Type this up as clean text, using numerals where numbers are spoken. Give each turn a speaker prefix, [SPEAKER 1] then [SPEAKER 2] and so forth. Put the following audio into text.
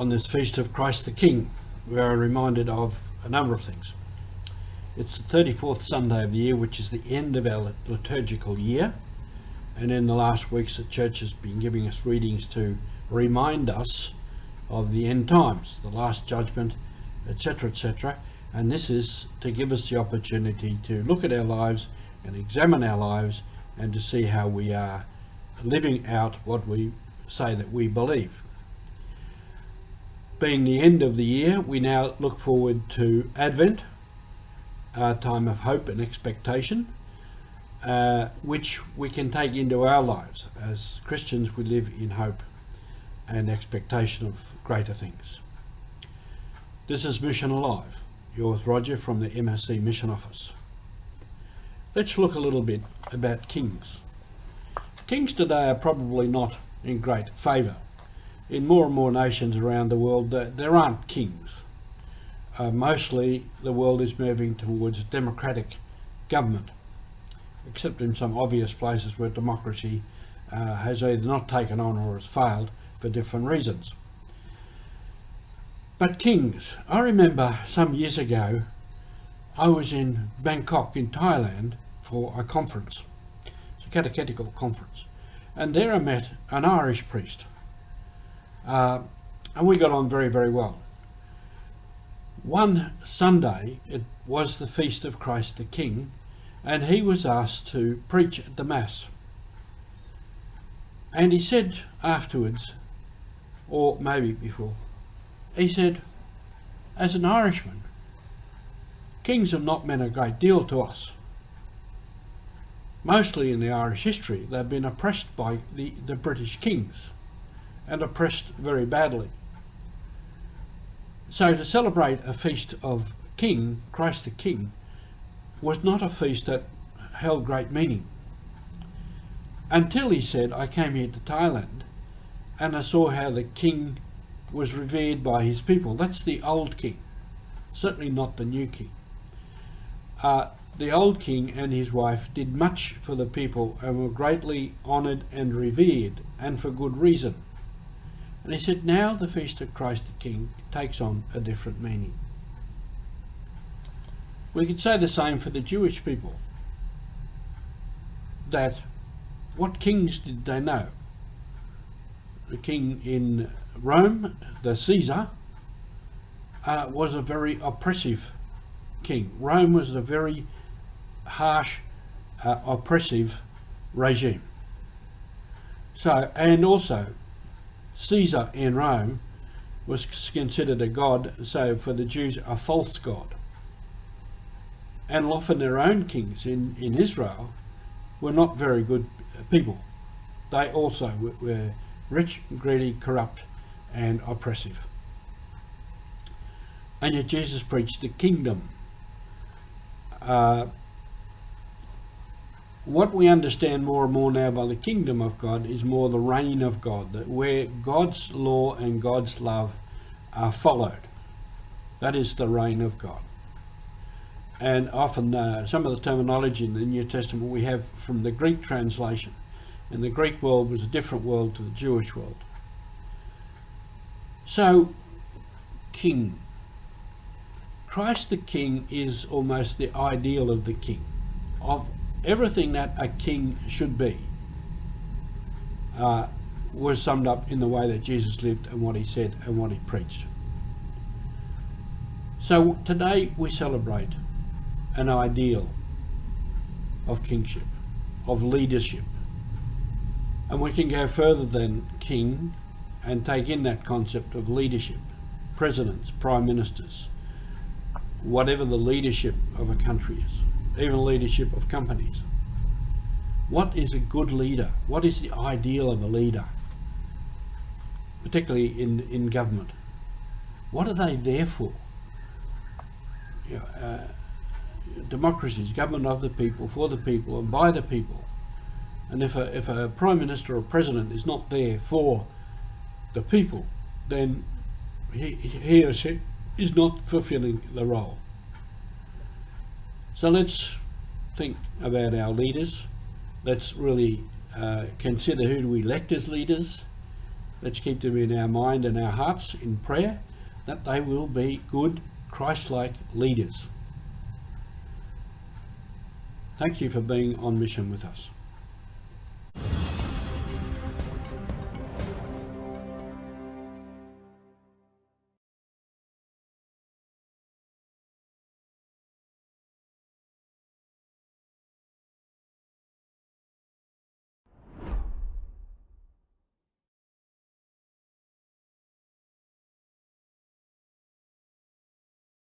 [SPEAKER 1] On this feast of Christ the King, we are reminded of a number of things. It's the 34th Sunday of the year, which is the end of our liturgical year. And in the last weeks, the Church has been giving us readings to remind us of the end times, the last judgment, etc., etc. And this is to give us the opportunity to look at our lives and examine our lives and to see how we are living out what we say that we believe. Being the end of the year, we now look forward to Advent, a time of hope and expectation, which we can take into our lives. As Christians, we live in hope and expectation of greater things. This is Mission Alive. You're with Roger from the MSC Mission Office. Let's look a little bit about kings. Kings today are probably not in great favour. In more and more nations around the world, there aren't kings. Mostly the world is moving towards democratic government, except in some obvious places where democracy has either not taken on or has failed for different reasons. But kings, I remember some years ago, I was in Bangkok in Thailand for a conference. It's a catechetical conference. And there I met an Irish priest. And we got on very, very well. One Sunday, it was the feast of Christ the King, and he was asked to preach at the Mass. And he said afterwards, or maybe before, he said, as an Irishman, kings have not meant a great deal to us. Mostly in the Irish history, they've been oppressed by the British kings, and oppressed very badly. So to celebrate a feast of King, Christ the King, was not a feast that held great meaning. Until he said, I came here to Thailand and I saw how the king was revered by his people. That's the old king, certainly not the new king. The old king and his wife did much for the people and were greatly honoured and revered, and for good reason. And he said, now the feast of Christ the King takes on a different meaning. We could say the same for the Jewish people. That what kings did they know? The king in Rome, the Caesar, was a very oppressive king. Rome was a very harsh, oppressive regime. So, and also, Caesar in Rome was considered a god, so for the Jews a false god. And often their own kings in Israel were not very good people. They also were rich, greedy, corrupt and oppressive. And yet Jesus preached the kingdom. What we understand more and more now by the kingdom of God is more the reign of God, that where God's law and God's love are followed. That is the reign of God. And often some of the terminology in the New Testament we have from the Greek translation. And the Greek world was a different world to the Jewish world. So, king. Christ the King is almost the ideal of the king, of everything that a king should be, was summed up in the way that Jesus lived and what he said and what he preached. So today we celebrate an ideal of kingship, of leadership. And we can go further than king and take in that concept of leadership, presidents, prime ministers, whatever the leadership of a country is, even leadership of companies. What is a good leader? What is the ideal of a leader, particularly in government? What are they there for? Democracies, government of the people, for the people and by the people. And if a prime minister or president is not there for the people, then he or she is not fulfilling the role. So let's think about our leaders. Let's really consider who do we elect as leaders, Let's keep them in our mind and our hearts in prayer, that they will be good, Christ-like leaders. Thank you for being on mission with us.